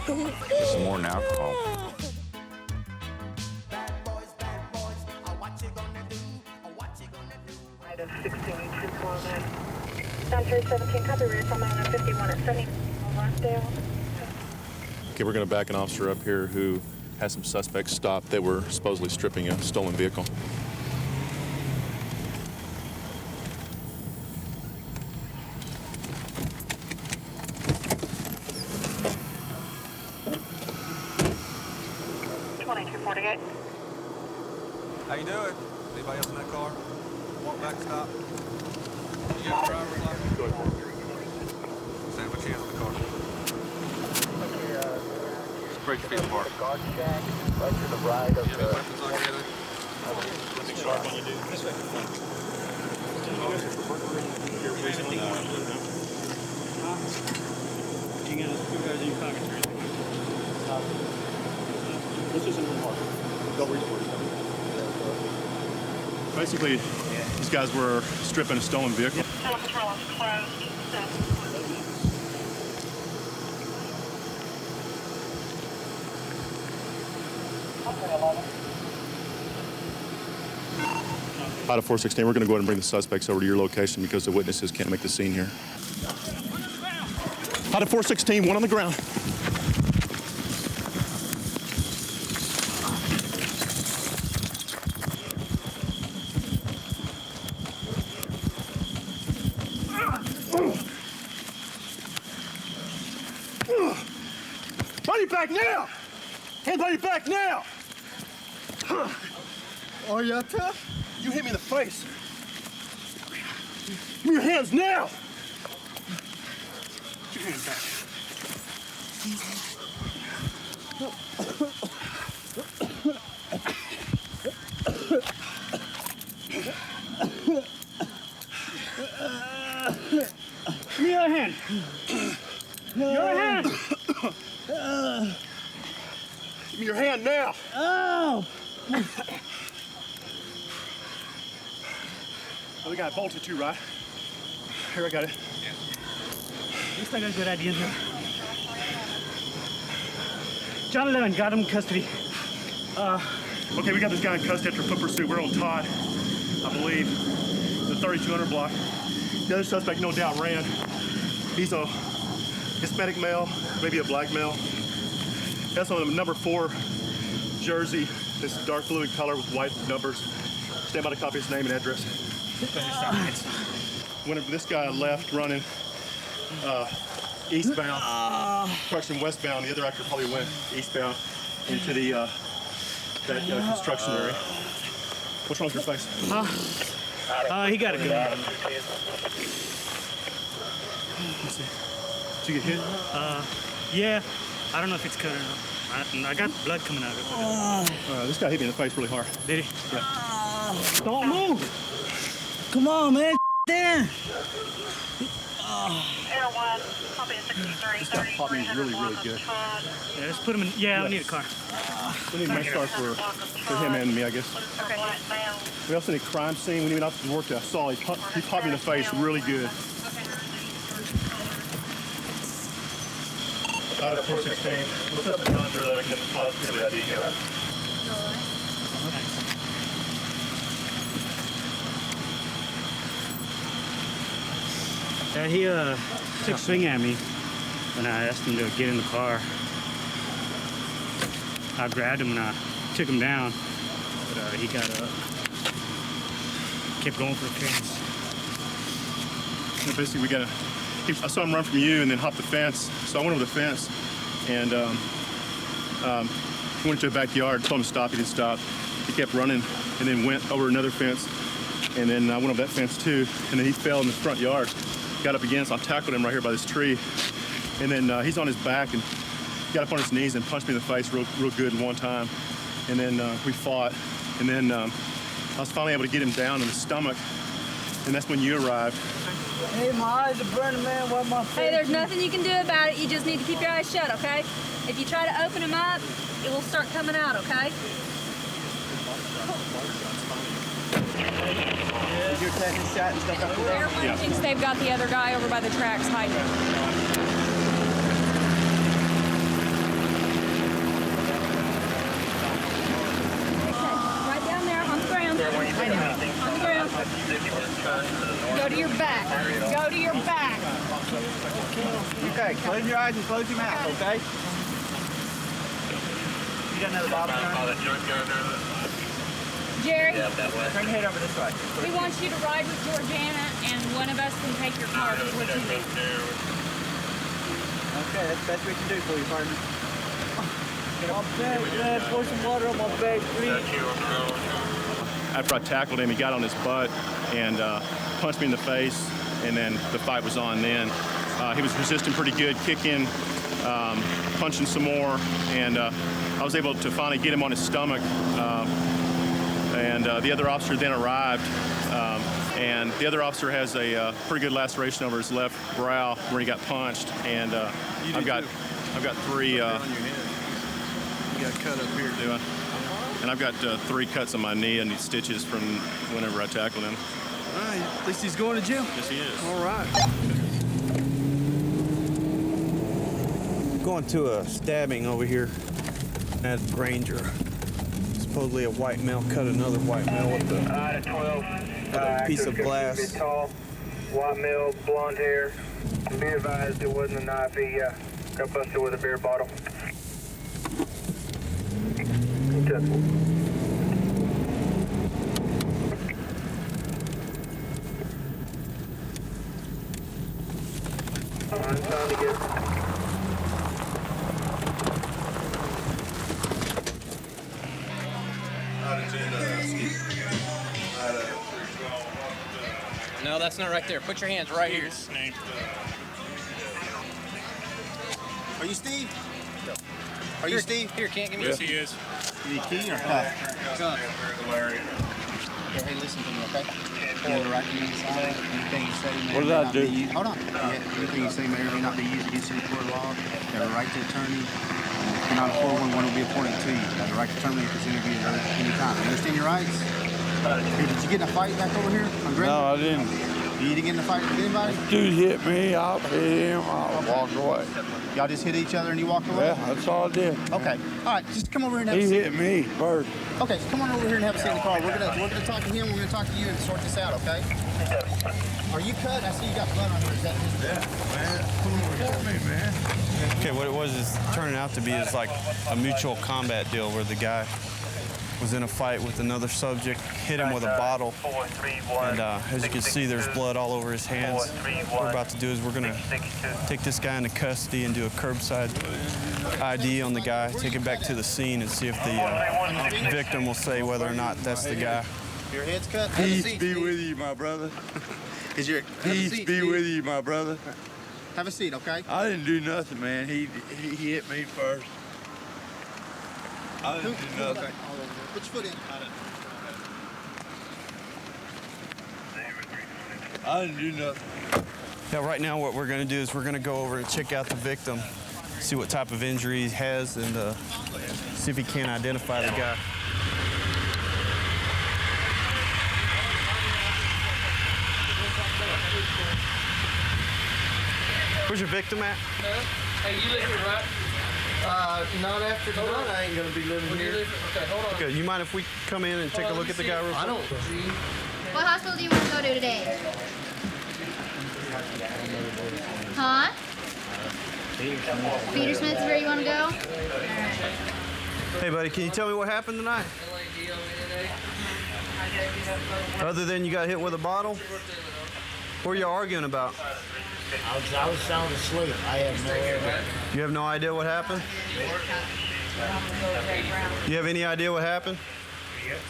Some more than alcohol. Item 16-249. Down 317, copy, rear, on 51 at 70, Lonsdale. Okay, we're going to back an officer up here who has some suspects stopped that were supposedly stripping a stolen vehicle. How you doing? Anybody else in that car? Want back stop? You got a driver's license? Go ahead. Stand with your hands on the car. Spread your feet apart. Guard shack, right to the right of You have any weapons on you? Look sharp when you do. This way. Here recently? You got two guys in your pockets or anything? This isn't in the mark. Don't reach for it. Basically, these guys were stripping a stolen vehicle. Telepatrol is closed. Out of 416, we're going to go ahead and bring the suspects over to your location because the witnesses can't make the scene here. Out of 416, one on the ground. Buddy back now! Hey, buddy back now! Oh, yeah, tough? You hit me in the face. Give me your hands now! Get your hands back. Give me your hand. Your hand! Give me your hand now! Oh! Oh, we got it bolted too, right? Here, I got it. At least I got a good idea here. John 11, got him in custody. Okay, we got this guy in custody after foot pursuit. We're on Todd, I believe, the 3200 block. The other suspect, no doubt, ran. He's a Hispanic male, maybe a black male. That's on a number 4 jersey. This dark blue in color with white numbers. Stand by to copy his name and address. When this guy left running eastbound, correction, westbound, the other actor probably went eastbound into the that construction area. What's wrong with your face? He got a gun. Let's see. Did you get hit? Yeah. I don't know if it's cut or not. I got blood coming out of it. This guy hit me in the face really hard. Did he? Yeah. Don't move! Come on, man. Damn! Air 1, copy 63. This guy popped me really, really good. Yeah, let's put him in. Yeah, I need a car. We need a nice car for him and me, I guess. Okay. We also need a crime scene. We need an officer to work that. I saw he popped me in the face really good. Out of 416. What's up, John, so that I can possibly that detail? Yeah, he took a swing at me when I asked him to get in the car. I grabbed him and I took him down, but he got up, kept going for a pace. So basically, we gotta. I saw him run from you and then hop the fence. So I went over the fence and he went to the backyard. Told him to stop. He didn't stop. He kept running and then went over another fence. And then I went over that fence too. And then he fell in the front yard. Got up again, so I tackled him right here by this tree. And then he's on his back and got up on his knees and punched me in the face real good one time. And then we fought. And then I was finally able to get him down in the stomach. And that's when you arrived. Hey, my eyes are burning, man. What my face? Hey, there's nothing you can do about it. You just need to keep your eyes shut, okay? If you try to open them up, it will start coming out, okay? Your that his shot and stuff up there? Everyone thinks they've got the other guy over by the tracks hiding. Right down there on the ground. On the ground. Go to your back. Go to your back. Okay, close your eyes and close your mouth, okay? You got another bottle gun? Jerry, Turn your head over this way. we want you to ride with Georgiana, and one of us can take your car. Is what you need. Okay, that's the best we can do for you, partner. My back, man. Pour some water on my back, please. After I tackled him, he got on his butt and punched me in the face, and then the fight was on then. He was resisting pretty good, kicking, punching some more, and I was able to finally get him on his stomach. And the other officer then arrived, and the other officer has a pretty good laceration over his left brow where he got punched, and I've got 3. You got a cut up here, do I? And I've got 3 cuts on my knee. I need stitches from whenever I tackled him. All right, at least he's going to jail. Yes, he is. All right. Going to a stabbing over here at Granger. Supposedly a white male cut another white male with a piece of glass. Tall, white male, blonde hair. Be advised it wasn't a knife. He got busted with a beer bottle. Time to get. No, that's not right there. Put your hands right here. Are you Steve? Are you Steve? Here, can't give me Yes, he is. You need key or cut? Gun. Hey, listen to me, okay? You have the right to be inside. Anything you say may What did I do? Hold on. Anything you say may or may not be used against you in court of law. You have a right to attorney. If you're not a 411, one will be appointed to you. You have the right to terminate this interview at any time. You understand your rights? Hey, did you get in a fight back over here? No, I didn't. You didn't get in a fight with anybody? Dude hit me, I hit him, I walked away. Y'all just hit each other and you walked away? Yeah, that's all I did. Okay. All right, just come over here and have a He seat. hit me first. Okay, so come on over here and have a seat in the car. We're gonna talk to him. We're gonna talk to you and sort this out. Okay? Are you cut? I see you got blood on here. Is that his blood? Yeah, man. Me, man. Okay, what it was is turning out to be is like a mutual combat deal where the guy was in a fight with another subject, hit him with a bottle, and as you can see, there's blood all over his hands. What we're about to do is we're gonna take this guy into custody and do a curbside ID on the guy, take him back to the scene and see if the victim will say whether or not that's the guy. Your head's cut? Peace be with you, my brother. Peace be with you, my brother. Have a seat, okay? I didn't do nothing, man. He hit me first. I didn't do nothing. Okay. Put your foot in. I didn't do nothing. Yeah, right now what we're gonna do is we're gonna go over and check out the victim, see what type of injury he has, and see if he can identify the guy. Where's your victim at? Hey, you live here, right? Not after tonight. I ain't gonna be living here. Okay, hold on. Okay, you mind if we come in and take a look at the guy real quick? I don't. What hospital do you want to go to today? Huh? Peter Smith's where you want to go? Hey, buddy, can you tell me what happened tonight? Other than you got hit with a bottle? What were you arguing about? I was sound asleep. I have no idea. You have no idea what happened? You have any idea what happened? He was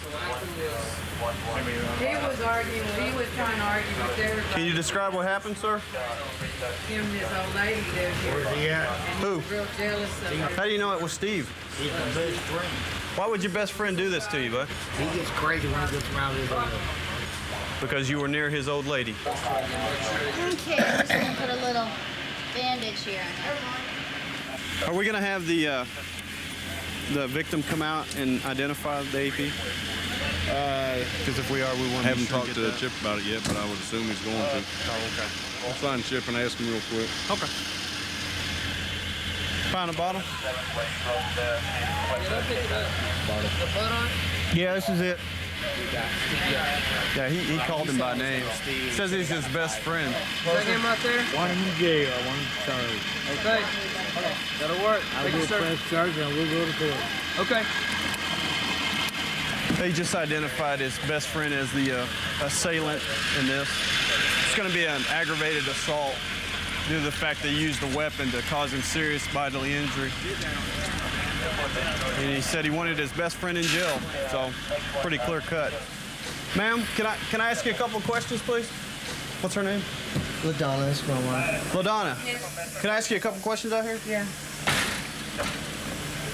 arguing. He was trying to argue with everybody. Can you describe what happened, sir? Him and this old lady there. Where's he at? Who? Real jealous of her. How do you know it was Steve? He's my best friend. Why would your best friend do this to you, bud? He gets crazy when he gets around his own. Because you were near his old lady. Okay, I'm just going to put a little bandage here. Are we going to have the victim come out and identify the AP? Because if we are, we want to. Haven't talked to Chip about it yet, but I would assume he's going to. Oh, okay. I'll find Chip and ask him real quick. Okay. Find a bottle? Yeah, this is it. Yeah, he called him by name. Says he's his best friend. Is that him right there? One in jail, one in charge. Okay. That'll work. I'll go press charge and we'll go to court. Okay. They just identified his best friend as the assailant in this. It's going to be an aggravated assault due to the fact they used a weapon to cause him serious bodily injury. And he said he wanted his best friend in jail, so pretty clear cut. Ma'am, can I ask you a couple of questions, please? What's her name? LaDonna, that's my wife. LaDonna, can I ask you a couple questions out here? Yeah.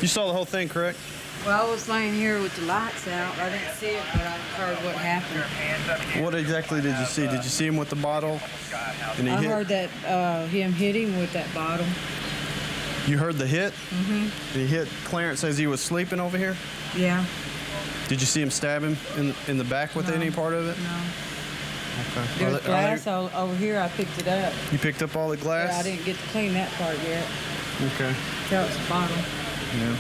You saw the whole thing, correct? Well, I was laying here with the lights out. I didn't see it, but I heard what happened. What exactly did you see? Did you see him with the bottle? And he I hit? heard that him hit him with that bottle. You heard the hit? Mm-hmm. He hit Clarence as he was sleeping over here? Yeah. Did you see him stab him in the back with any part of it? No. Okay. There's glass over here. I picked it up. You picked up all the glass? Yeah, I didn't get to clean that part yet. Okay. That was the bottle. Yeah.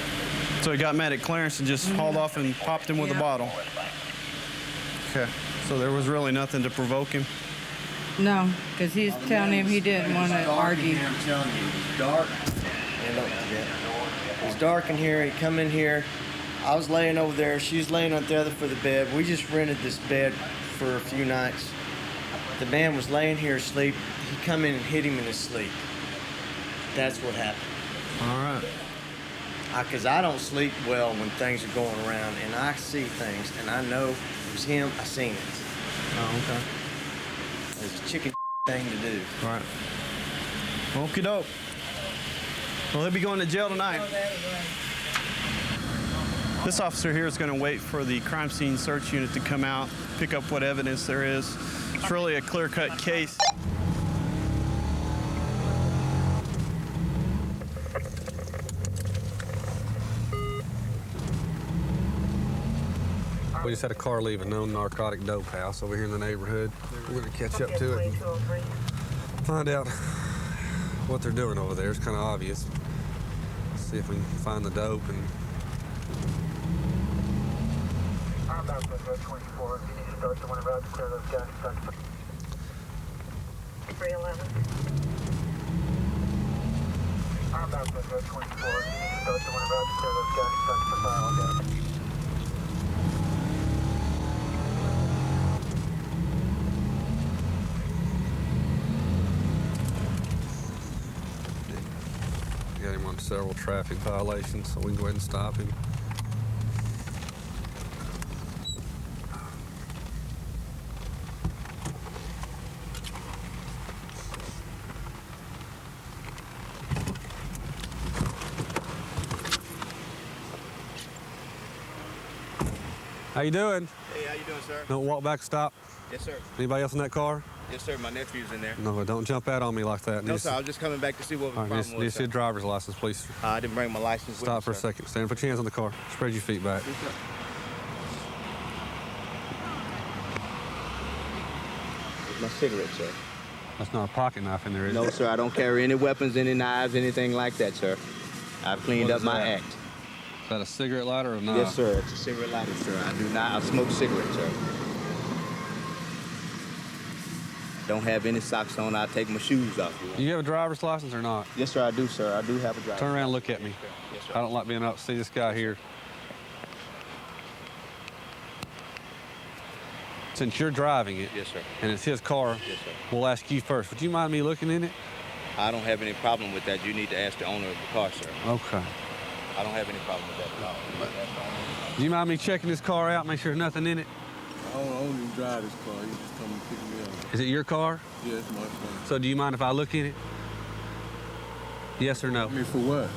So he got mad at Clarence and just hauled off and popped him with a bottle. Okay. So there was really nothing to provoke him? No, because he's telling him he didn't want to argue. I'm telling you, it's dark. It's dark in here. He come in here. I was laying over there. She was laying on the other for the bed. We just rented this bed for a few nights. The man was laying here asleep. He come in and hit him in his sleep. That's what happened. All right. Because I don't sleep well when things are going around, and I see things, and I know it was him. I seen it. Oh, okay. It's a chicken thing to do. Right. Okie doke. Well, he'll be going to jail tonight. This officer here is going to wait for the crime scene search unit to come out, pick up what evidence there is. It's really a clear-cut case. We just had a car leave a known narcotic dope house over here in the neighborhood. We're going to catch up to it and find out what they're doing over there. It's kind of obvious. See if we can find the dope and... I'm about to go 24. If you need to start the one about to clear those gas trucks. 311. I'm about to go 24. If you need to start the one about to clear those gas trucks for fire, I'll go. Got him on several traffic violations, so we can go ahead and stop him. How you doing? Hey, how you doing, sir? Don't walk back, stop. Yes, sir. Anybody else in that car? Yes, sir. My nephew's in there. No, don't jump out on me like that. No, sir. I was just coming back to see what the problem was. Need to see a driver's license, please. I didn't bring my license with me, Stop for a sir. second. Stand, put your hands on the car. Spread your feet back. Yes, sir. My cigarette, sir. That's not a pocket knife in there, is it? No, sir. I don't carry any weapons, any knives, anything like that, sir. I've cleaned What up is my that? act. Is that a cigarette lighter or not? Yes, sir. It's a cigarette lighter, sir. I do not. I smoke cigarettes, sir. Don't have any socks on. I take my shoes off. You have a driver's license or not? Yes, sir. I do, sir. I do have a driver's Turn around and look at me. Yes, sir. I don't like being out to see this guy here. Since you're driving it, Yes, sir. and it's his car, Yes, sir. we'll ask you first. Would you mind me looking in it? I don't have any problem with that. You need to ask the owner of the car, sir. Okay. I don't have any problem with that at all. Do you mind me checking this car out, make sure there's nothing in it? I don't even drive this car. You just come and pick me up. Is it your car? Yeah, it's my car. So do you mind if I look in it? Yes or no? I mean, for what?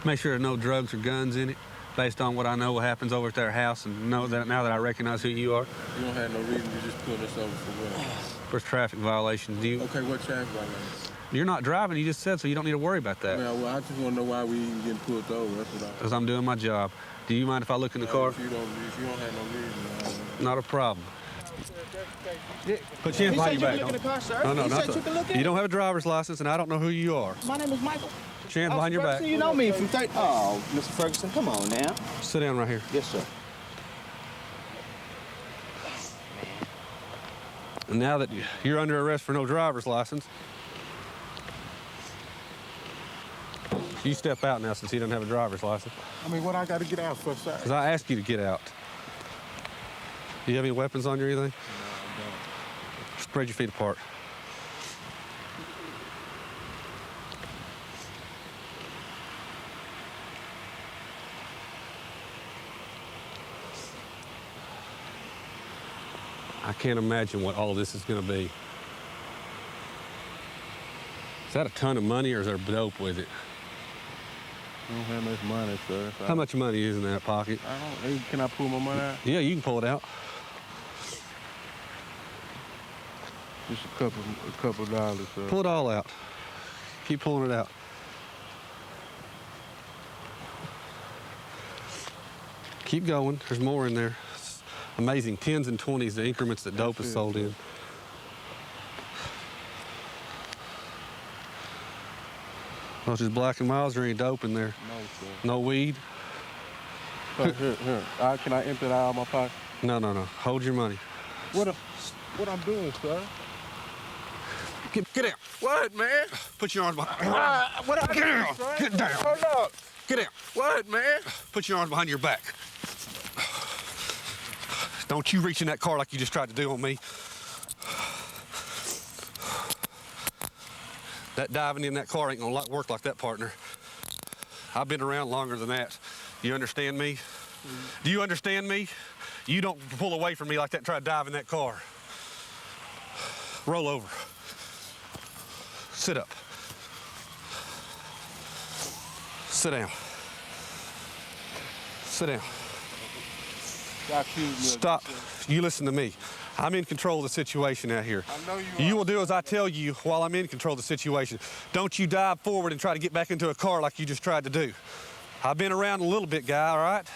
Make sure there's no drugs or guns in it, based on what I know what happens over at their house, and know that now that I recognize who you are. You don't have no reason. You just pulled us over for what? For traffic violations. Do you? Okay, what traffic violation? You're not driving. You just said so. You don't need to worry about that. Well, I just want to know why we even getting pulled over. That's what I. Because I'm doing my job. Do you mind if I look in the car? If you don't have no reason. Not a problem. Put your hands behind your back. Look in the car, sir. No, He not said you can look in You it. don't have a driver's license, and I don't know who you are. My name is Michael. Put your hands behind your back. You know me from 30. Oh, Mr. Ferguson, come on now. Sit down right here. Yes, sir. And now that you're under arrest for no driver's license, you step out now since he doesn't have a driver's license. I mean, what I got to get out for, sir? Because I asked you to get out. Do you have any weapons on you or anything? No, I don't. Spread your feet apart. I can't imagine what all this is going to be. Is that a ton of money or is there dope with it? I don't have much money, sir. So How much money is in that pocket? I don't. Can I pull my money out? Yeah, you can pull it out. Just a couple dollars, sir. Pull it all out. Keep pulling it out. Keep going. There's more in there. It's amazing. 10s and 20s, the increments that dope is sold in. Well, just Black and Miles, or any dope in there? No, sir. No weed? Here. Can I empty it out of my pocket? No. Hold your money. What I'm doing, sir? Get out. What, man? Put your arms behind. What I Get down. sir? Get down. Hold up. Get out. What, man? Put your arms behind your back. Don't you reach in that car like you just tried to do on me. That diving in that car ain't gonna work like that, partner. I've been around longer than that. You understand me? Do you understand me? You don't pull away from me like that and try to dive in that car. Roll over. Sit up. Sit down. Sit down. Stop. You listen to me. I'm in control of the situation out here. I know You will do as I tell you while I'm in control of the situation. Don't you dive forward and try to get back into a car like you just tried to do. I've been around a little bit, guy, all right?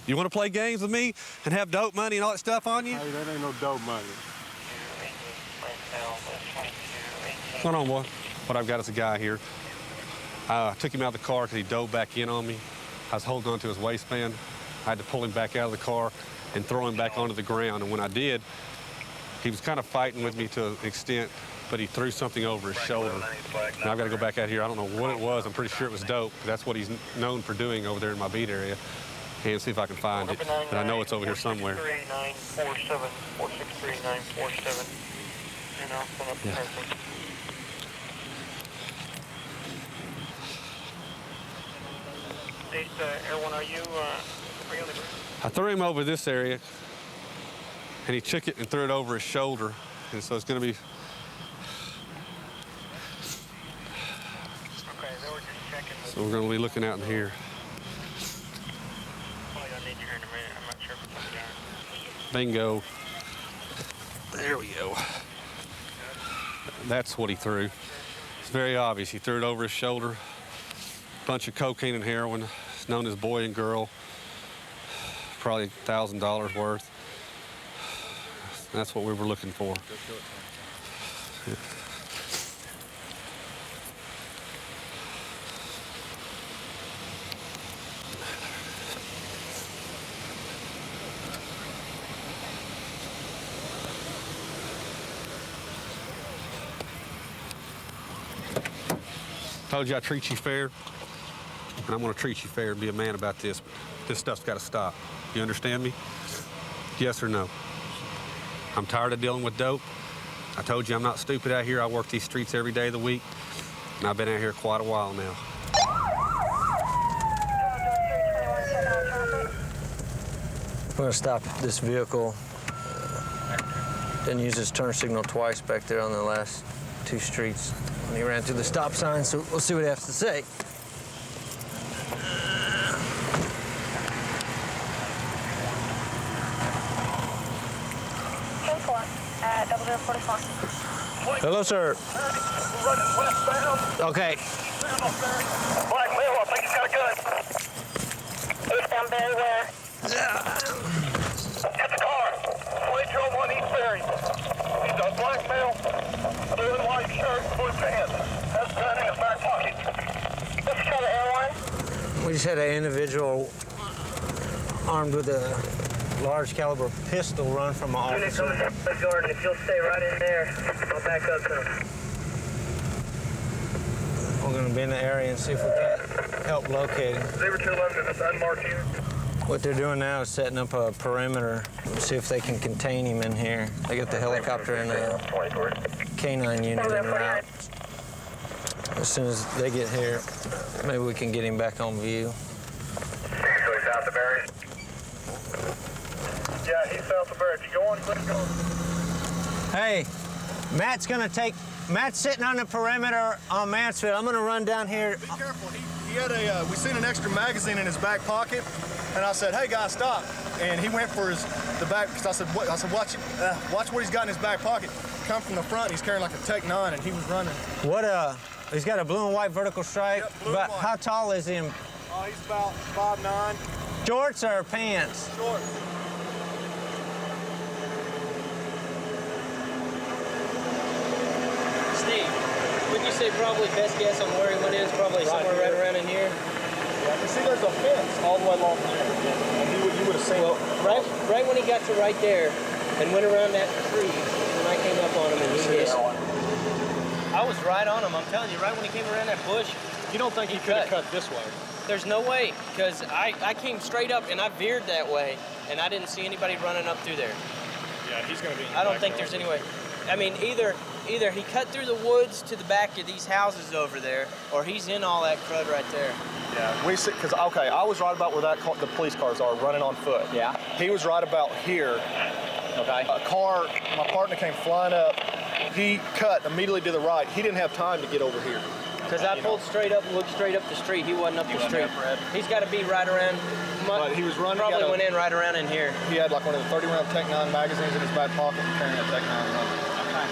You want to play games with me and have dope money and all that stuff on you? Hey, that ain't no dope money. What's going on, boy? What I've got is a guy here. I took him out of the car because he dove back in on me. I was holding on to his waistband. I had to pull him back out of the car and throw him back onto the ground. And when I did, he was kind of fighting with me to an extent, but he threw something over his shoulder. Now I've got to go back out here. I don't know what it was. I'm pretty sure it was dope. That's what he's known for doing over there in my beat area. And see if I can find it. But I know it's over here somewhere. 463-947. And I'll send up the person. Air 1, are you on the ground? I threw him over this area, and he took it and threw it over his shoulder. And so it's going to be... Okay, they were just checking. So we're going to be looking out in here. Probably gonna need you here in a minute. I'm not sure if it's down. Bingo. There we go. That's what he threw. It's very obvious. He threw it over his shoulder. Bunch of cocaine and heroin. It's known as boy and girl. Probably $1,000 worth. That's what we were looking for. Yeah. Told you I treat you fair, and I'm going to treat you fair and be a man about this. This stuff's got to stop. You understand me? Yes or no? I'm tired of dealing with dope. I told you I'm not stupid out here. I work these streets every day of the week, and I've been out here quite a while now. We're going to stop this vehicle. Didn't use his turn signal twice back there on the last two streets when he ran through the stop sign, so we'll see what he has to say. Hello, sir. Okay. Black male, I think he's got a gun. Eastbound Barry, where? Get the car. Control 1 East Berry. He's a black male, blue and white shirt, blue pants. Has a gun in his back pocket. What's the color airline? We just had an individual armed with a large caliber pistol run from an officer. Jordan, if you'll stay right in there, I'll back up to him. We're going to be in the area and see if we can help locate him. 0211, it's unmarked here. What they're doing now is setting up a perimeter to see if they can contain him in here. They got the helicopter and the K9 unit en route. As soon as they get here, maybe we can get him back on view. So he's out the berries? Yeah, he's south of berries. You going? Let's go. Hey, Matt's sitting on the perimeter on Mansfield. I'm gonna run down here. Be careful. He had we seen an extra magazine in his back pocket, and I said, "Hey, guy, stop!" And he went for the back. Cause I said, "Watch what he's got in his back pocket." Come from the front. He's carrying like a Tech 9, and he was running. He's got a blue and white vertical stripe. Yep, blue But and white. how tall is he? He's about 5'9". Shorts or pants? Shorts. Steve, wouldn't you say probably best guess on where he went in is probably somewhere right around in here? Yeah, you see there's a fence all the way along there. And you would have seen it. Right when he got to right there and went around that tree, when I came up on him and he hit. I was right on him, I'm telling you, right when he came around that bush. You don't think he could have cut this way? There's no way, because I came straight up and I veered that way, and I didn't see anybody running up through there. Yeah, he's going to be in the I don't back think row. there's any way. I mean, either he cut through the woods to the back of these houses over there, or he's in all that crud right there. Yeah, we see, because, okay, I was right about where the police cars are, running on foot. Yeah. He was right about here. Okay. A car, my partner came flying up. He cut immediately to the right. He didn't have time to get over here. Because I pulled straight up and looked straight up the street. He wasn't up the street. He's got to be right around. But he was running. Probably went in right around in here. He had like one of the 30-round Tech 9 magazines in his back pocket and carrying a Tech 9 run. Okay.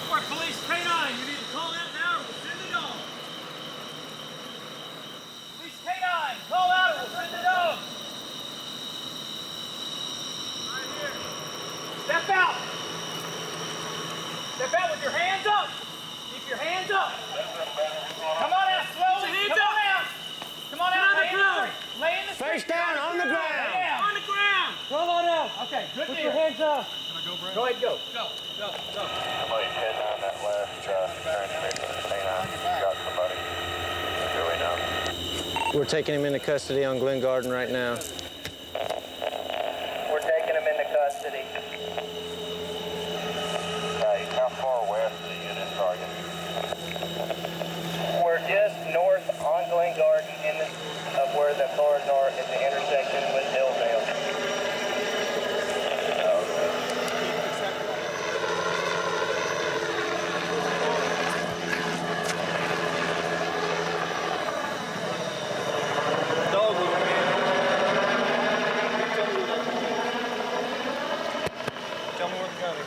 Or police K9, you need to call that now or we'll send the dog. Police K9, call out or we'll send the dog. Right here. Step out. Step out with your hands up. Keep your hands up. Come on out slowly. Come on out. Come on out. Lay in the street. Lay in the street. Face down on the ground. On the ground. Come on out. Okay, good deal. Put your hands up. Go ahead, go. Go. Somebody's heading on that last turn straight for the K9. Got somebody. Really now. We're taking him into custody on Glen Garden right now. We're taking him into custody. How far west of the unit target? We're just north on Glen Garden of where the cars are at the intersection with Hillsdale. Tell me where the gun is.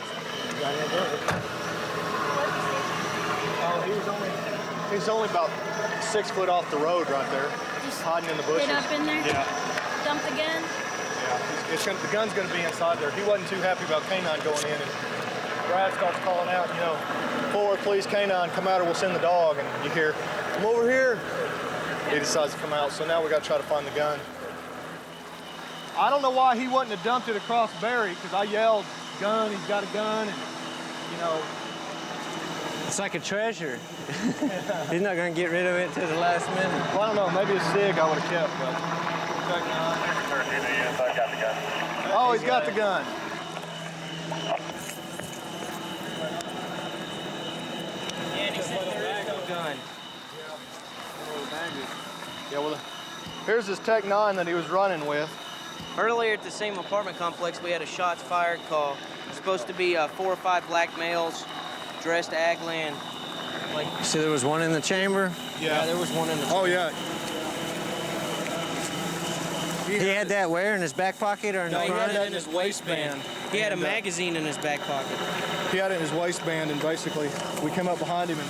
He's only about 6 foot off the road right there, hiding in the bushes. Hid up in there? Yeah. Dump the gun? Yeah. The gun's going to be inside there. He wasn't too happy about K9 going in, and Brad starts calling out, you know, forward, please, K9, come out or we'll send the dog. And you hear, come over here. He decides to come out, so now we got to try to find the gun. I don't know why he wouldn't have dumped it across Barry, because I yelled, gun, he's got a gun, and, you know. It's like a treasure. He's not going to get rid of it till the last minute. Well, I don't know, maybe a SIG I would have kept, but. Oh, he's got the gun. And he said there is no gun. Yeah, well, here's his Tech 9 that he was running with. Earlier at the same apartment complex, we had a shots fired call. It's supposed to be 4 or 5 black males dressed Agland. Like, See, there was one in the chamber? yeah, there was one in the chamber. Oh, yeah. He had that where, in his back pocket or in No, the he front? had it in his waistband. He had a magazine in his back pocket. He had it in his waistband, and basically, we came up behind him, and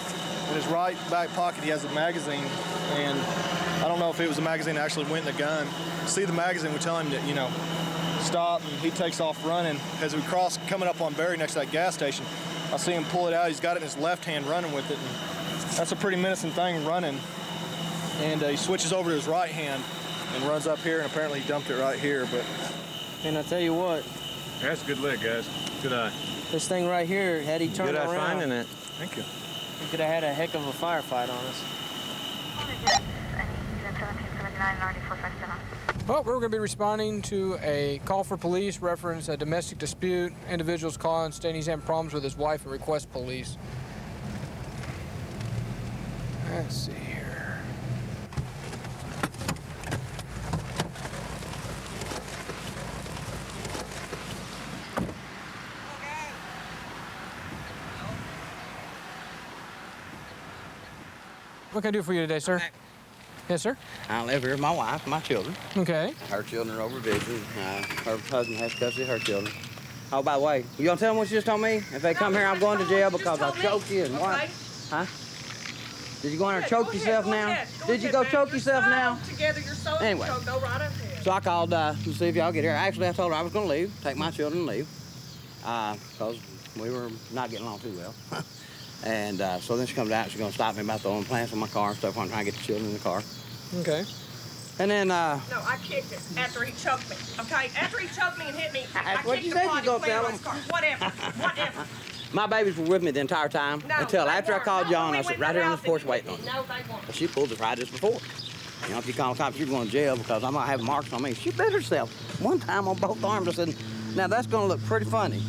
In his right back pocket, he has a magazine, and I don't know if it was a magazine that actually went in the gun. See the magazine, we tell him to, you know, stop, and he takes off running. As we cross, coming up on Barry next to that gas station, I see him pull it out. He's got it in his left hand running with it, and that's a pretty menacing thing running. And he switches over to his right hand and runs up here, and apparently he dumped it right here. But and I tell you what, That's a good leg, guys. Good eye. this thing right here, had he turned Good eye around, finding it. Thank you. he could have had a heck of a firefight on us. Well, we're going to be responding to a call for police, reference a domestic dispute. Individuals calling, stating he's having problems with his wife and request police. Let's see here. What can I do for you today, sir? Yes, sir. I live here with my wife and my children. Okay. Her children are over visiting. Her husband has custody of her children. Oh, by the way, you gonna tell them what you just told me? If they come here, I'm going to jail because I choked you and what? Huh? Did you go in there and choke yourself now? Did you go choke yourself now? Anyway, so I called to see if y'all get here. Actually, I told her I was gonna leave, take my children and leave, because we were not getting along too well. And so then she comes out, she's gonna stop me about throwing plants in my car and stuff. I'm trying to get the children in the car. Okay. And then, No, I kicked it after he choked me, okay? After he choked me and hit me, I what kicked you the said you body gonna tell plant on his car. Whatever, whatever. my babies were with me the entire time until after I called y'all and I was right here on this porch waiting on you. No, they weren't. She pulled the ride just before. You know, if you call the cops, you're going to jail because I'm not having marks on me. She bit herself one time on both arms. I said, now that's going to look pretty funny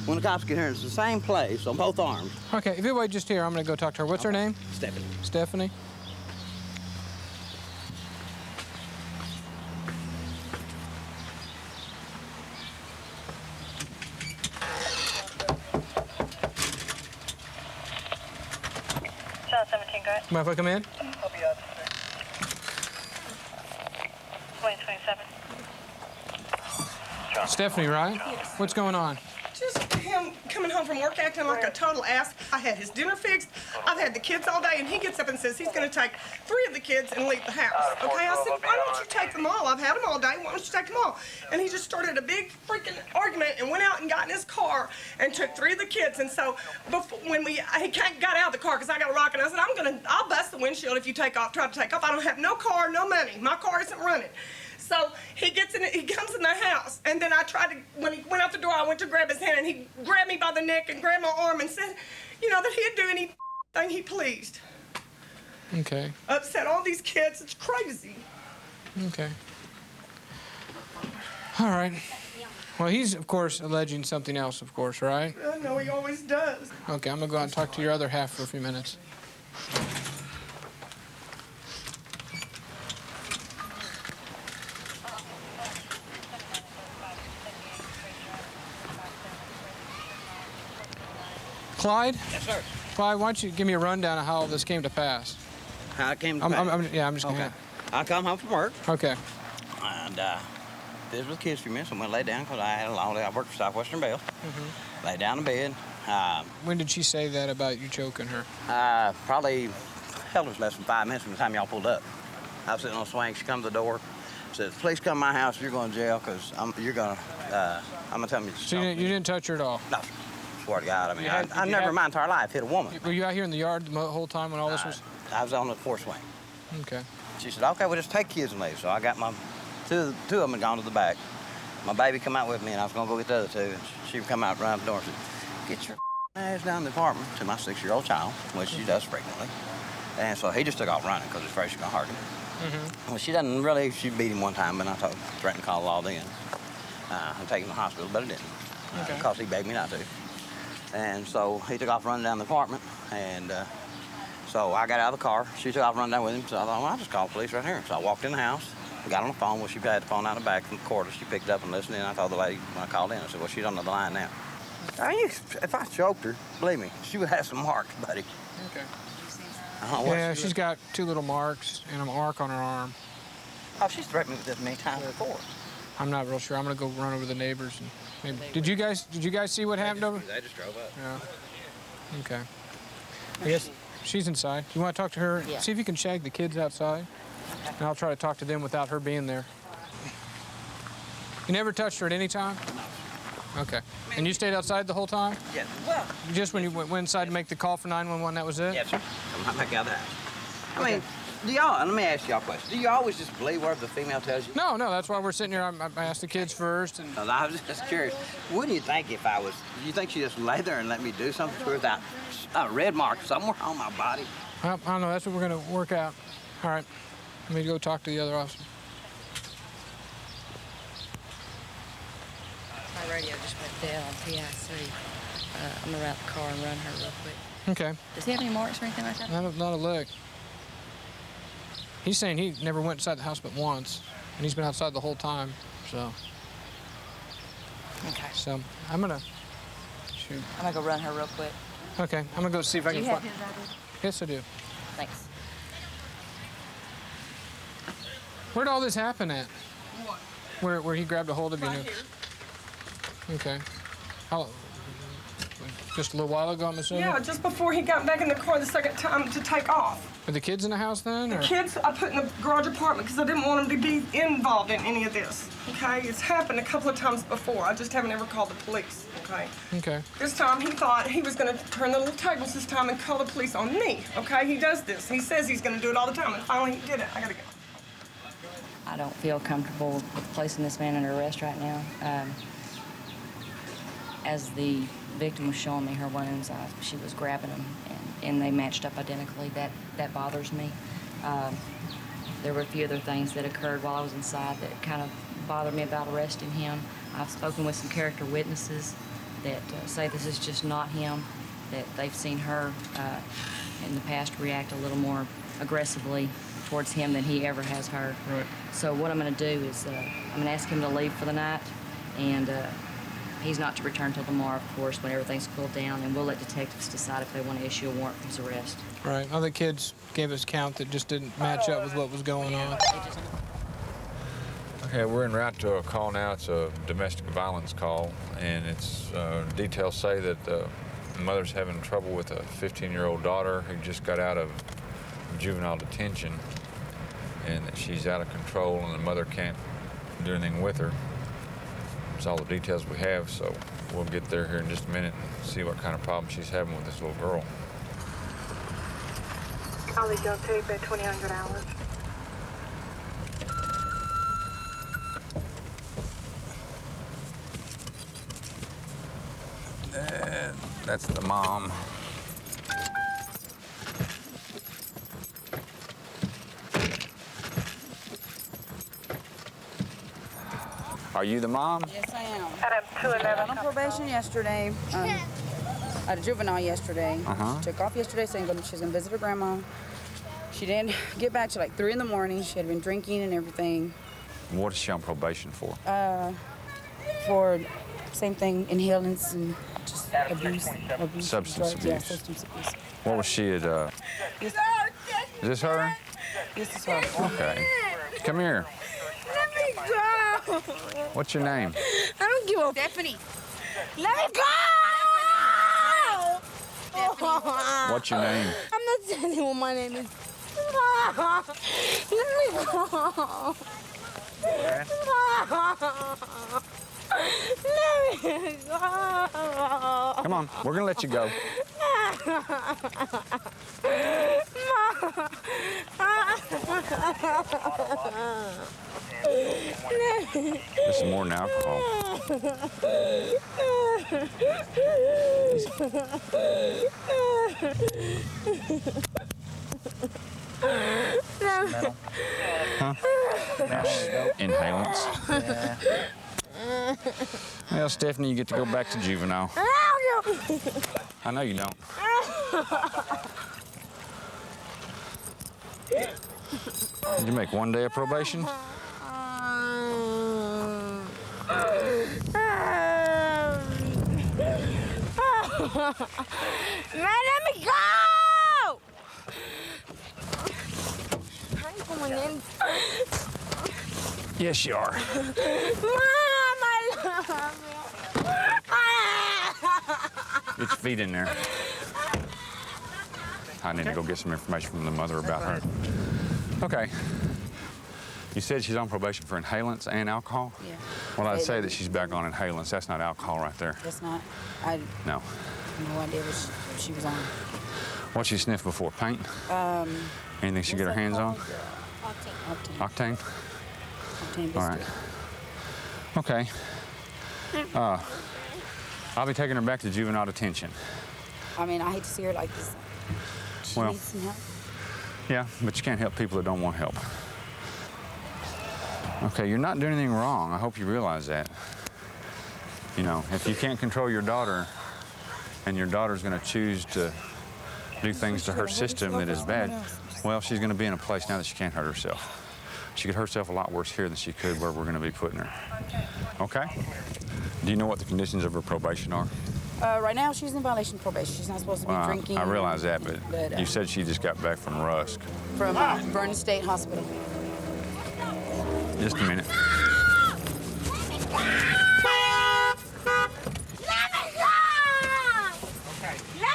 when the cops get here. It's the same place on both arms. Okay, if you wait just here, I'm going to go talk to her. What's her name? Stephanie. Stephanie? Channel 17, go ahead. Mind if I come in? I'll be out. 2027. Stephanie, right? What's going on? Just him coming home from work acting like a total ass. I had his dinner fixed. I've had the kids all day, and he gets up and says he's going to take 3 of the kids and leave the house. Okay, I said, why don't you take them all? I've had them all day. Why don't you take them all? And he just started a big freaking argument and went out and got in his car and took 3 of the kids. And so before, when he got out of the car because I got a rock, and I said, I'll bust the windshield if you try to take off. I don't have no car, no money. My car isn't running. So he comes in the house, and then I tried to, when he went out the door, I went to grab his hand, and he grabbed me by the neck and grabbed my arm and said, you know, that he'd do anything he pleased. Okay. Upset all these kids, it's crazy. Okay. All right. Well, he's, of course, alleging something else, of course, right? I know he always does. Okay, I'm going to go out and talk to your other half for a few minutes. Clyde? Yes, sir. Clyde, why don't you give me a rundown of how all this came to pass? How it came to pass? I'm just going to. I come home from work. Okay. And this was the kids for me, so I'm going to lay down because I had a long day. I worked for Southwestern Bell. Mm-hmm. Lay down in bed. When did she say that about you choking her? Probably, hell, it was less than 5 minutes from the time y'all pulled up. I was sitting on a swing. She comes to the door, says, please come to my house. You're going to jail because I'm going to tell you. So you didn't touch her at all? No. Swear to God. I mean, I never in my entire life hit a woman. Were you out here in the yard the whole time when all this was? I was on the porch swing. Okay. She said, okay, well, just take kids and leave. So I got my two of them had gone to the back. My baby come out with me, and I was going to go get the other 2. And she would come out around the door and said, get your ass down the apartment to my 6-year-old child, which she does frequently. And so he just took off running because he's afraid she's going to hurt him. Mm-hmm. Well, she doesn't really, she beat him one time, and I threatened to call the law then and take him to the hospital, but it didn't because he begged me not to. And so he took off running down the apartment, and so I got out of the car. She took off running down with him, so I thought, well, I'll just call the police right here. So I walked in the house, got on the phone. Well, she had the phone out the back from the quarter. She picked it up and listened in. I told the lady when I called in, I said, well, she's on the line now. I mean, if I choked her, believe me, she would have some marks, buddy. Okay. Yeah, she's got 2 little marks and an arc on her arm. Oh, she's threatened me with this many times before. I'm not real sure. I'm gonna go run over the neighbors and maybe. Did you guys see what happened over? They just drove up. Yeah. Okay. I guess She's inside. You want to talk to her? Yeah. See if you can shag the kids outside. Okay. And I'll try to talk to them without her being there. You never touched her at any time? Okay. And you stayed outside the whole time? Yeah. Well, Just when you went inside to make the call for 911, that was it? yes, sir. Come right back out of the house. I mean, do y'all, let me ask y'all a question. Do you always just believe whatever the female tells you? No, that's why we're sitting here. I asked the kids first. And I was just curious. Wouldn't you think if I was, you think she just lay there and let me do something to her without a red mark somewhere on my body? I don't know. That's what we're going to work out. All right. Let me go talk to the other officer. My radio just went dead on PIC. I'm gonna route the car and run her real quick. Okay. Does he have any marks or anything like that? Not a lick. He's saying he never went inside the house but once, and he's been outside the whole time, so. Okay. So I'm gonna shoot. I'm gonna go run her real quick. Okay, I'm gonna go see if I Do can you have find. his ID? Yes, I do. Thanks. Where'd all this happen at? What? Where he grabbed a hold of you? Right here. Okay. How? Just a little while ago, I'm assuming? Yeah, just before he got back in the car the second time to take off. Are the kids in the house then? The or? kids I put in the garage apartment because I didn't want them to be involved in any of this, okay? It's happened a couple of times before. I just haven't ever called the police, okay? Okay. This time he thought he was going to turn the little tables this time and call the police on me, okay? He does this. He says he's going to do it all the time, and finally he did it. I got to go. I don't feel comfortable with placing this man under arrest right now. As the victim was showing me her wounds, she was grabbing them, and they matched up identically. That bothers me. There were a few other things that occurred while I was inside that kind of bothered me about arresting him. I've spoken with some character witnesses that say this is just not him, that they've seen her in the past react a little more aggressively towards him than he ever has her. Right. So what I'm going to do is I'm going to ask him to leave for the night, and he's not to return till tomorrow, of course, when everything's cooled down, and we'll let detectives decide if they want to issue a warrant for his arrest. Right. Other kids gave us count that just didn't match up with what was going on. Okay, we're en route to a call now. It's a domestic violence call, and it's details say that the mother's having trouble with a 15-year-old daughter who just got out of juvenile detention, and that she's out of control and the mother can't do anything with her. That's all the details we have, so we'll get there here in just a minute and see what kind of problem she's having with this little girl. I'll leave your tape at 2000 hours. And that's the mom. Are you the mom? Yes, I am. Adam, 211. I was on probation yesterday. I had a juvenile yesterday. Uh-huh. She took off yesterday saying she was going to visit her grandma. She didn't get back till like 3 in the morning. She had been drinking and everything. What is she on probation for? For same thing, inhalants and just abuse. Substance drugs. Yeah, abuse. substance abuse. What was she at? Is this her? This is her. Okay. Come here. Let me go. What's your name? I don't give a Stephanie. Let me go. Stephanie. What's your name? I'm not telling you what my name is. Let me go. Let me go. Come on, we're gonna let you go. This is more than alcohol. Huh? Inhalants. Yeah. Well, Stephanie, you get to go back to juvenile. I know you don't. Did you make 1 day of probation? Let me go! I ain't going in. Yes, you are. Mom, I love you. Get your feet in there. I need to go get some information from the mother about her. Okay. You said she's on probation for inhalants and alcohol? Yeah. Well, I'd say that she's back on inhalants. That's not alcohol right there. That's not. I No. no idea what she was on. What she sniffed before? Paint? Anything she get her hands on? Octane. Octane. All right. Okay. I'll be taking her back to juvenile detention. I mean, I hate to see her like this. She Well, needs some help. Yeah, but you can't help people that don't want help. Okay, you're not doing anything wrong. I hope you realize that. You know, if you can't control your daughter and your daughter's going to choose to do things to her system that is bad, well, she's going to be in a place now that she can't hurt herself. She could hurt herself a lot worse here than she could where we're going to be putting her. Okay? Do you know what the conditions of her probation are? Right now, she's in violation of probation. She's not supposed to be drinking. I realize that, but But, you said she just got back from Rusk. From Vernon State Hospital. Just a minute. Let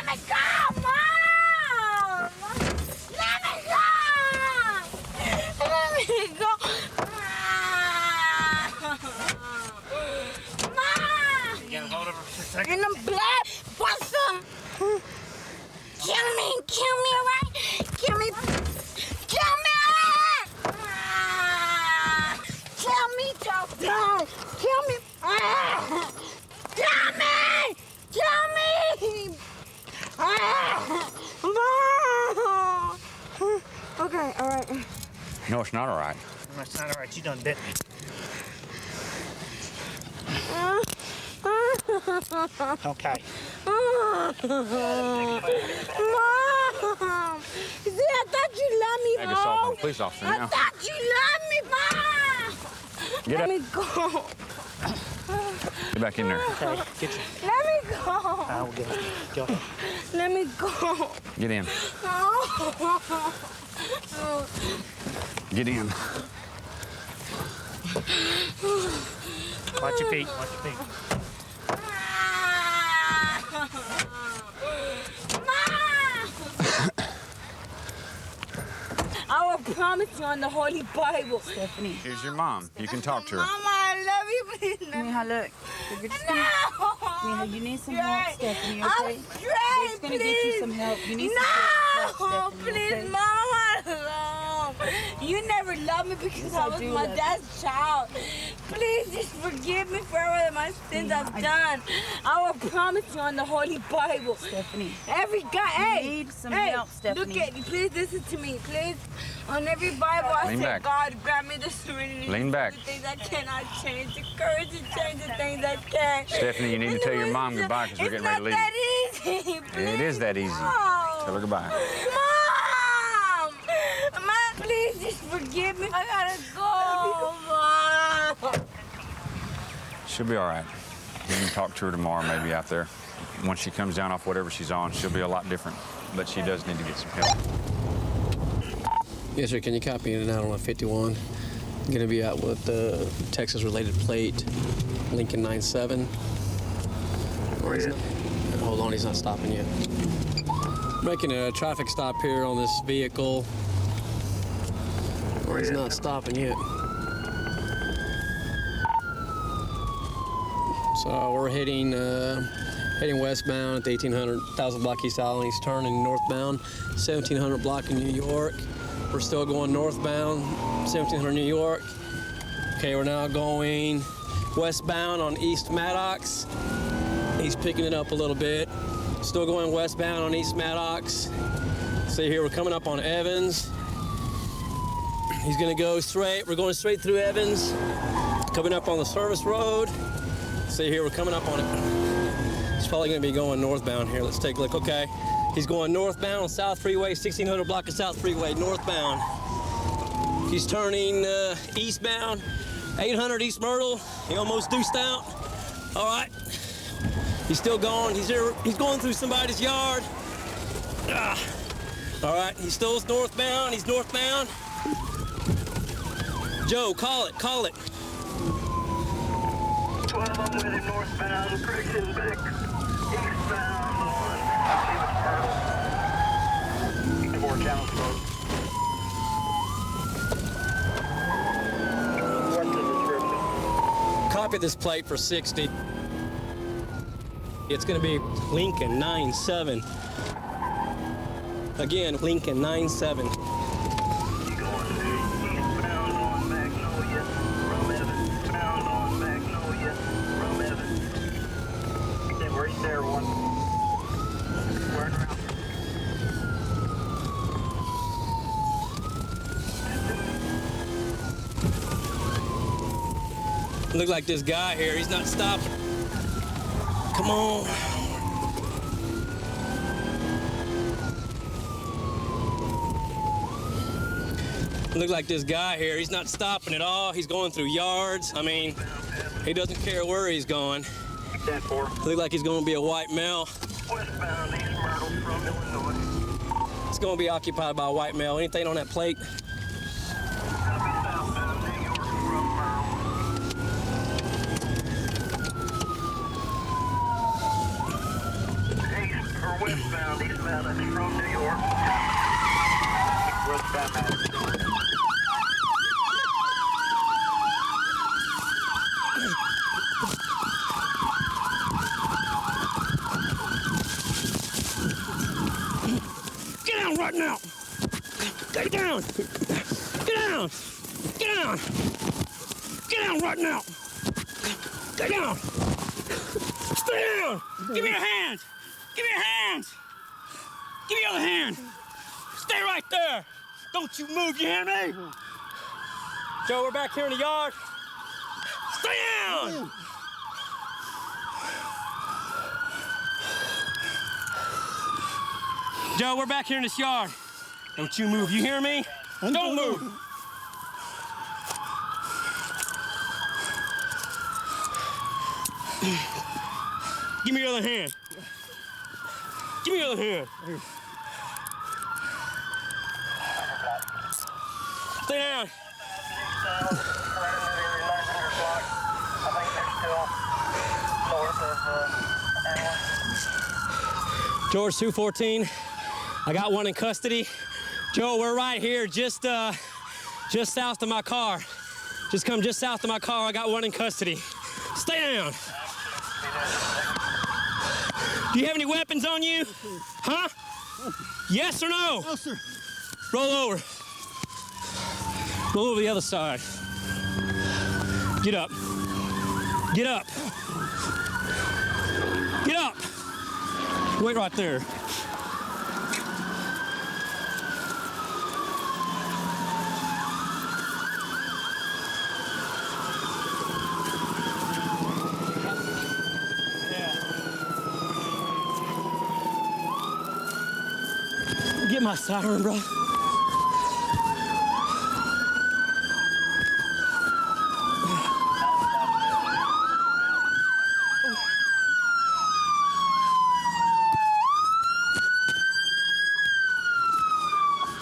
me go, Mom! Let me go! Let me go! Mom! You gotta hold her for a second. In the blood, what's up? Kill me, alright? Kill me! Kill me! Kill me, don't! Kill me! Kill me! Kill me! Okay, all right. No, it's not all right. No, it's not all right. You done bit me. Okay. Mom! See, I thought you loved me, Take us off on Mom. a police officer I now. thought you loved me, Mom. Get Let up. me go. Get back in there. Okay, get you. Let me go. I will get it. Go ahead. Let me go. Get in. Get in. Watch your feet. Watch your feet. I will promise you on the Holy Bible. Stephanie. Here's your mom. You can talk to her. Mama, I love you, please. Mija, look. You're just gonna, Mija, you need some help, Stephanie, okay? I'm We're straight, just gonna get you some help. You need some help, Stephanie, please, okay? Mama, love. You never loved me because I was do my love dad's child. Please just forgive me for all of my sins I've done. I will promise you on the Holy Bible. Stephanie. Every guy, hey, need some hey, help, Stephanie. look at me. Please listen to me, please. On every Bible, I Lean say, back. God, grant me the serenity. Lean back. The things I cannot change, the courage to change the things I can. Stephanie, you need to tell your mom goodbye because we're getting ready to leave. It's not that easy. It is that easy. No. Tell her goodbye. Mom, please just forgive me. I gotta go, Mom. She'll be all right. You can talk to her tomorrow, maybe out there. Once she comes down off whatever she's on, she'll be a lot different. But she does need to get some help. Yes, sir. Can you copy in and out on a 51? I'm going to be out with the Texas-related plate, Lincoln 97. Hold on, he's not stopping yet. Making a traffic stop here on this vehicle. He's not stopping yet. So we're heading westbound at the 1800,000 block East Island. He's turning northbound, 1700 block in New York. We're still going northbound, 1700 New York. Okay, we're now going westbound on East Maddox. He's picking it up a little bit. Still going westbound on East Maddox. See here, we're coming up on Evans. He's gonna go straight. We're going straight through Evans. Coming up on the service road. See here, we're coming up on it. He's probably gonna be going northbound here. Let's take a look, okay. He's going northbound on South Freeway, 1600 block of South Freeway, northbound. He's turning eastbound, 800 East Myrtle. He almost deuced out. All right. He's still going. He's going through somebody's yard. All right, he's still northbound. He's northbound. Joe, call it, call it. 12, I'm with him northbound, Christian Vic, eastbound on 10-4, channel closed. What's the description? Copy this plate for 60. It's going to be Lincoln 97. Again, Lincoln 97. There, one. Turn around. Look like this guy here, he's not stopping. Come on. Look like this guy here, he's not stopping at all. He's going through yards. I mean, he doesn't care where he's going. 10-4. Look like he's going to be a white male. Westbound East Myrtle from Illinois. It's going to be occupied by a white male. Anything on that plate? Westbound East Maddox from New York. Westbound Maddox. Get down right now! Get down! Get down! Get down! Get down right now! Get down! Stay down! Give me your hands! Give me your hands! Give me your other hand! Stay right there! Don't you move, you hear me? Joe, we're back here in the yard. Stay down! Joe, we're back here in this yard. Don't you move, you hear me? Don't move! Give me your other hand. Give me your other hand. Stay down. George 214. I got one in custody. Joe, we're right here, just south of my car. Just come just south of my car. I got one in custody. Stay down. Do you have any weapons on you? Huh? Yes or no? No, sir. Roll over. Roll over the other side. Get up. Get up. Get up. Wait right there. Get my siren, bro.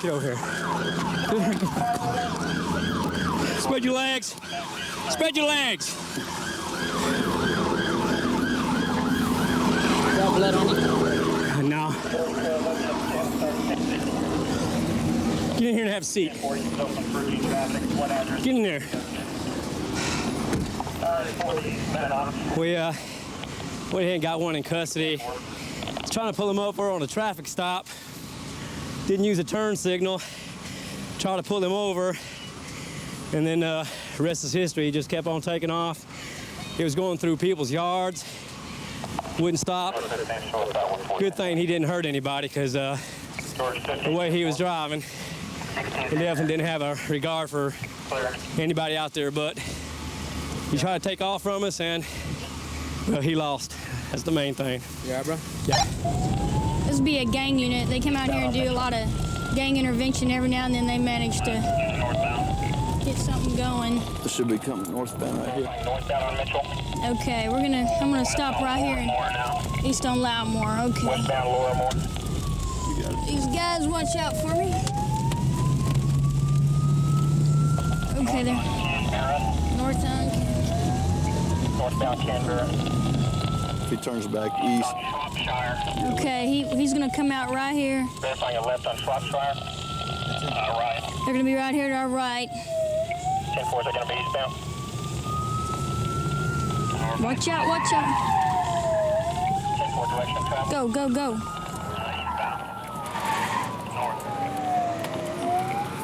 Get over here. Spread your legs. Spread your legs. Got blood on you? No. Get in here and have a seat. Get in there. We went ahead and got one in custody. Was trying to pull him over on a traffic stop. Didn't use a turn signal. Tried to pull him over, and then the rest is history. He just kept on taking off. He was going through people's yards. Wouldn't stop. Good thing he didn't hurt anybody, because the way he was driving, he definitely didn't have a regard for anybody out there. But he tried to take off from us, and well, he lost. That's the main thing. Yeah, bro? Yeah. This would be a gang unit. They come out here and do a lot of gang intervention. Every now and then they manage to get something going. This should be coming northbound right here. Northbound on Mitchell. Okay, I'm gonna stop right here in east on Loudmore. Okay. Westbound Laura Moore. You got it. These guys, watch out for me. Okay, they're northbound. Northbound Canberra. he turns back east. Okay, he's gonna come out right here. Verifying your left on Shropshire. Right. They're gonna be right here to our right. 10-4, they're gonna be eastbound. Watch out, watch out. 10-4 direction travel. Go, go, go.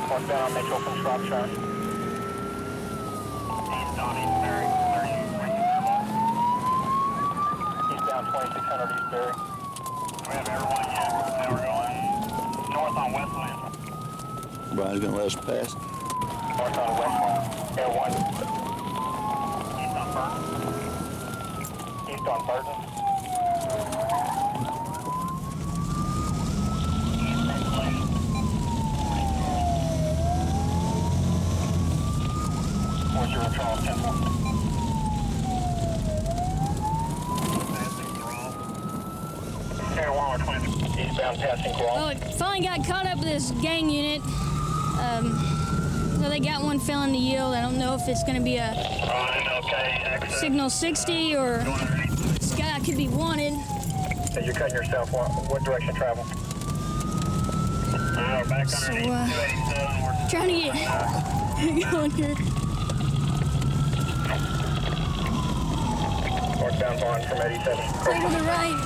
Northbound on Mitchell from Shropshire. Eastbound Eastbury. Eastbound 2600 Eastbury. We have everyone yet. Now we're going north on Westland. Brian's gonna let us pass. North on Westland. Air 1. East on Burton. East on Burton. What's your Charles 10-4? Air 1 or 20. Eastbound passing Crawl. Oh, it finally got caught up with this gang unit. So they got one failing to yield. I don't know if it's going to be a signal 60 or this guy could be wanted. So you're cutting yourself. What direction travel? Back So, underneath. trying to get going here. Northbound Vaughn from 87. Clear to the right.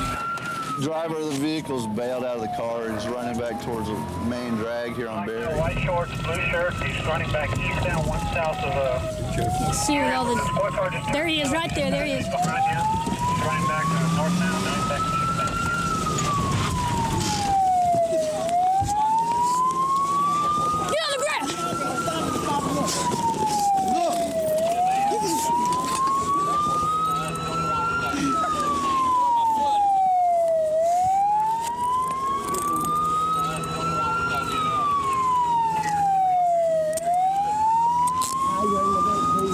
Driver of the vehicle's bailed out of the car and is running back towards the main drag here on Barry. White shorts, blue shirt. He's running back eastbound, one south of Let's see where all the... There he is, right there. There he is. He's running back northbound, running back eastbound. Get on the ground!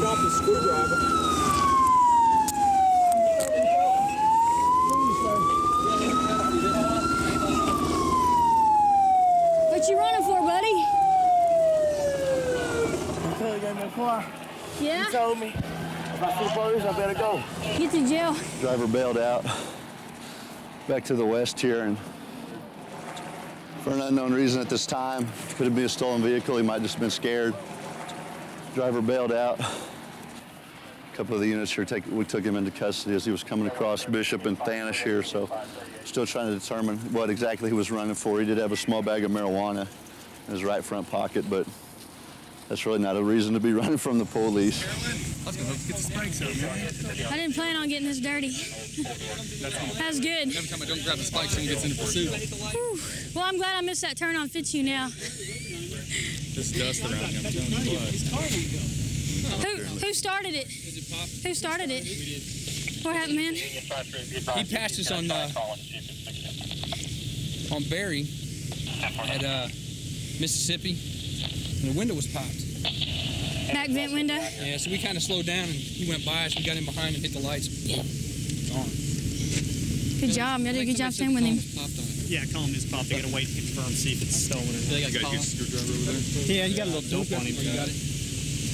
Drop the screwdriver. What you running for, buddy? He gave me a car. Yeah? He told me if I see the police, I better go. Get to jail. Driver bailed out back to the west here, and for an unknown reason at this time, could have been a stolen vehicle. He might have just been scared. Driver bailed out. A couple of the units here, we took him into custody as he was coming across Bishop and Thanish here, so still trying to determine what exactly he was running for. He did have a small bag of marijuana in his right front pocket, but that's really not a reason to be running from the police. Let's get the spikes out, man. I didn't plan on getting this dirty. That was good. Every time I don't grab the spikes, someone gets into pursuit. Whew. Well, I'm glad I missed that turn on Fitzhugh now. This dust around here, I'm telling you what. Who started it? Who started it? What happened, man? He passed us on Barry at Mississippi, and the window was popped. Back vent window? Yeah, so we kind of slowed down, and he went by us. We got in behind and hit the lights. Gone. Good job. You did a good job staying with him. Yeah, column is popped. I gotta wait to confirm, see if it's stolen or not. You got a good screwdriver over there? Yeah, you got a little dope on him. You got it?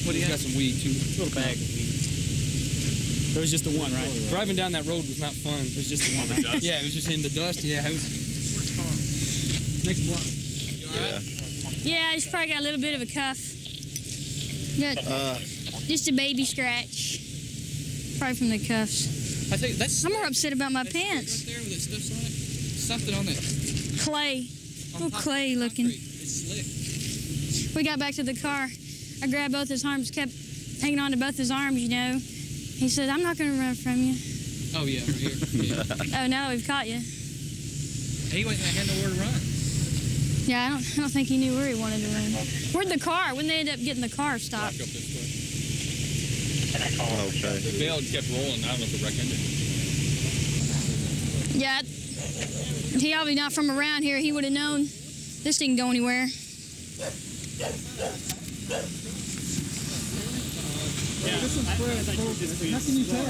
What do you got? Some weed, too. A little bag of weed. It was just the one, right? Driving down that road was not fun. It was just the one. Right? Yeah, it was just in the dust. Yeah, it was... Next block. You all right? Yeah, he's probably got a little bit of a cuff. Just a baby scratch. Probably from the cuffs. I think that's... I'm more upset about my pants. Right there with that stuff on it. Something on that. Clay. Little clay looking. It's slick. We got back to the car. I grabbed both his arms, kept hanging on to both his arms, you know. He said, I'm not going to run from you. Oh, yeah, right here. Yeah. Oh, no, we've caught you. He had nowhere to run. Yeah, I don't think he knew where he wanted to run. Where'd the car? When they ended up getting the car stopped? Back up this way. Okay. The bell kept rolling. I don't know if it wrecked into it. Yeah, he obviously not from around here. He would have known this didn't go anywhere. Yeah, this one's Fred. How can you tell? I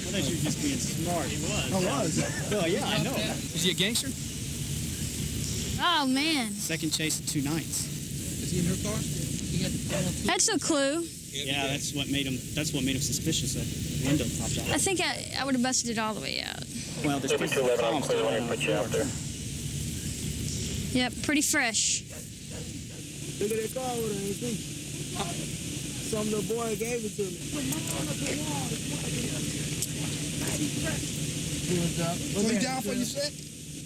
thought you were just being smart. He was. I was. Oh, yeah, I know. Is he a gangster? Oh, man. Second chase in 2 nights. Is he in her car? That's a clue. Yeah, that's what made him suspicious. That window popped out. I think I would have busted it all the way out. Well, there's pieces of palm still on the floor. Yep, pretty fresh. Look at that car over there, you see? Some little boy gave it to me. So you down for your set?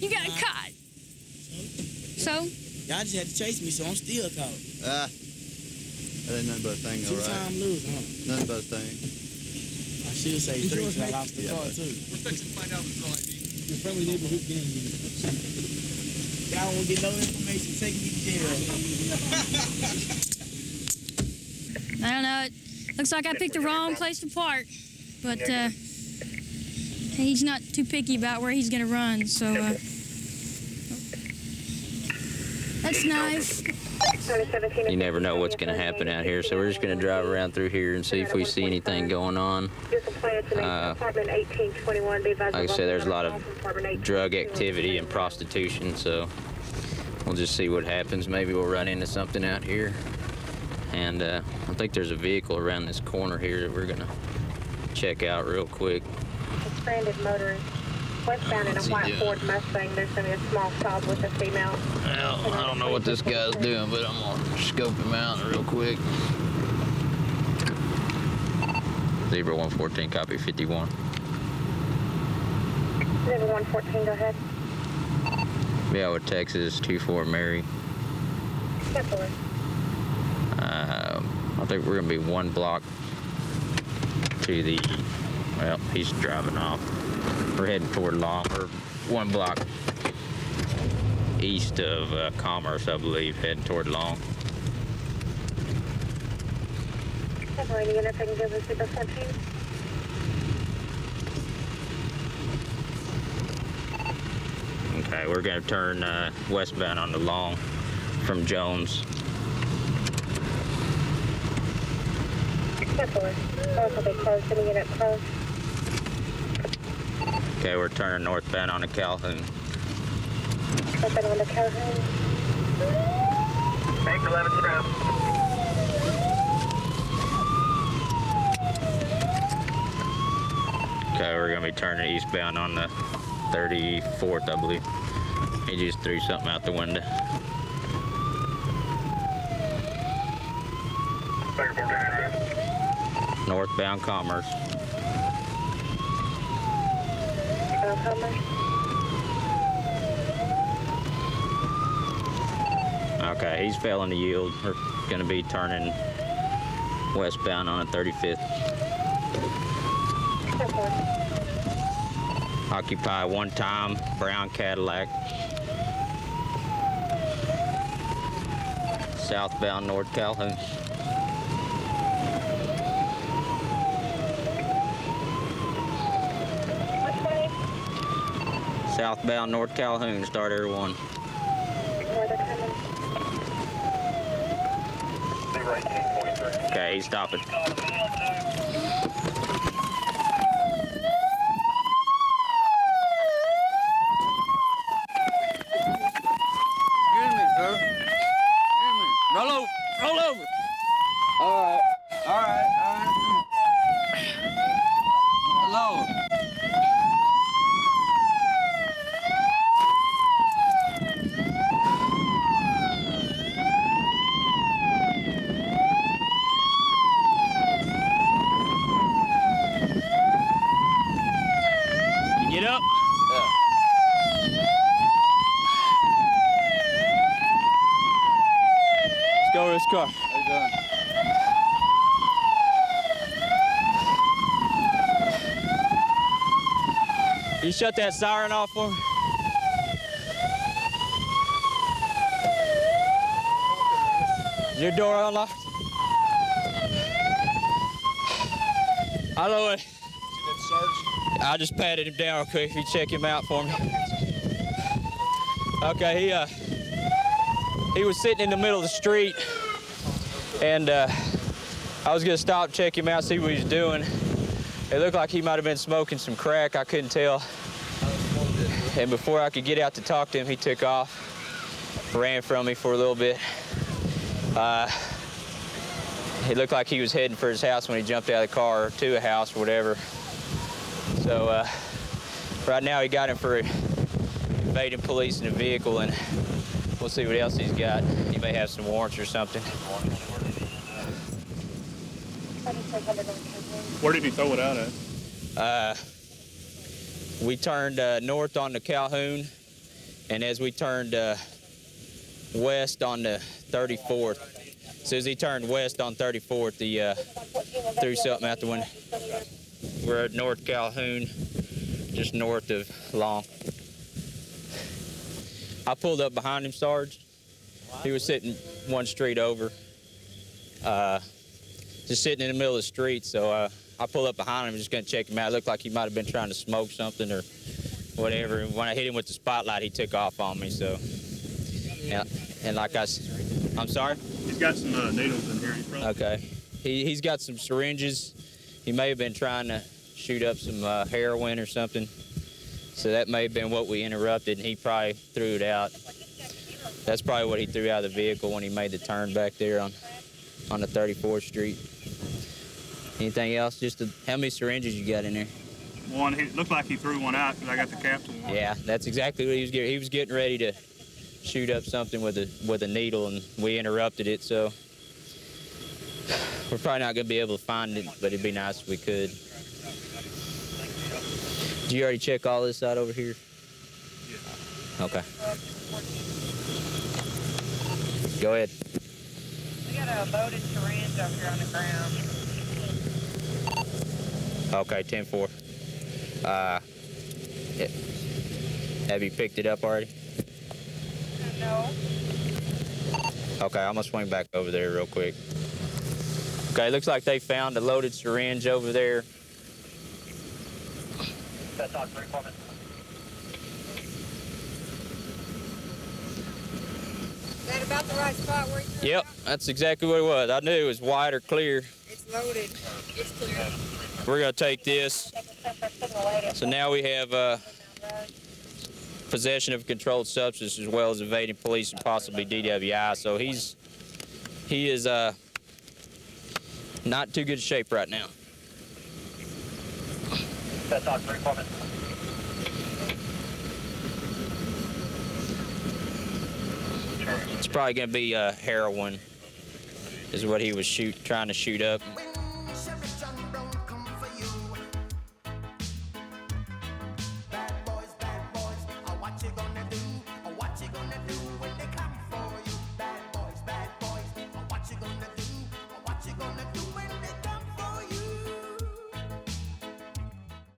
You got caught. So? Y'all just had to chase me, so I'm still caught. That ain't nothing but a thing, all right. Two-time loser, huh? Nothing but a thing. I should say three, because I lost the car, too. We're fixing to find out what's all ID. Your friendly neighborhood gang unit. Y'all won't get no information. Take me to jail. I don't know. It looks like I picked the wrong place to park. But he's not too picky about where he's going to run, so that's nice. You never know what's going to happen out here, so we're just going to drive around through here and see if we see anything going on. Like I said, there's a lot of drug activity and prostitution, so we'll just see what happens. Maybe we'll run into something out here. And I think there's a vehicle around this corner here that we're going to check out real quick. Stranded motorist. Westbound in a white Ford Mustang. There's going to be a small stop with a female. Well, I don't know what this guy's doing, but I'm going to scope him out real quick. Zebra 114, copy 51. Zebra 114, go ahead. Barbour, Texas, 24 Mary. Definitely. I think we're going to be one block to the, well, he's driving off. We're heading toward Long, or one block east of Commerce, I believe, heading toward Long. Definitely, unit, if I can give us Zebra 14. Okay, we're going to turn westbound on the Long from Jones. Also be closed, any unit closed. Okay, we're turning northbound on the Calhoun. Northbound on the Calhoun. Bank 11 round. Okay, we're going to be turning eastbound on the 34th, I believe. He just threw something out the window. Northbound Commerce. Okay, he's failing to yield. We're going to be turning westbound on the 35th. Occupy one time, brown Cadillac. Southbound North Calhoun. Southbound North Calhoun, start Air 1. Okay, he's stopping. Roll over. Roll over. All right. All right. All right. Hello. You get up. Let's go to this car. How you doing? You shut that siren off for me? Is your door unlocked? I know it. I just patted him down real quick. If you check him out for me. Okay, he was sitting in the middle of the street, and I was gonna stop, check him out, see what he's doing. It looked like he might have been smoking some crack. I couldn't tell. And before I could get out to talk to him, he took off, ran from me for a little bit. It looked like he was heading for his house when he jumped out of the car, or to a house or whatever. So Right now he got him for evading police in a vehicle, and we'll see what else he's got. He may have some warrants or something. Where did he throw it out at? We turned north on the Calhoun, and as we turned west on the 34th, as soon as he turned west on 34th, he threw something out the window. We're at North Calhoun, just north of Long. I pulled up behind him, Sarge. He was sitting one street over, just sitting in the middle of the street, so I pulled up behind him, just gonna check him out. It looked like he might have been trying to smoke something or whatever. And when I hit him with the spotlight, he took off on me, so. Yeah, and like I'm sorry? He's got some needles in here. Okay. He's got some syringes. He may have been trying to shoot up some heroin or something. So that may have been what we interrupted, and he probably threw it out. That's probably what he threw out of the vehicle when he made the turn back there on the 34th Street. Anything else? How many syringes you got in there? One. It looked like he threw one out because I got the cap to one. Yeah, that's exactly what he was getting. He was getting ready to shoot up something with a needle, and we interrupted it. So we're probably not going to be able to find it, but it'd be nice if we could. Did you already check all this out over here? Yeah. Okay. Go ahead. We got a loaded syringe up here on the ground. Okay, 10-4. Have you picked it up already? No. Okay, I'm gonna swing back over there real quick. Okay, looks like they found a loaded syringe over there. That's on 3 Foreman. Is that about the right spot where you threw Yep, that's exactly what it was. I knew it was white or clear. It's loaded. It's clear. We're gonna take this. So now we have possession of a controlled substance as well as evading police and possibly DWI. So he is not too good shape right now. That's on 3 Foreman. It's probably gonna be heroin, is what he was trying to shoot up.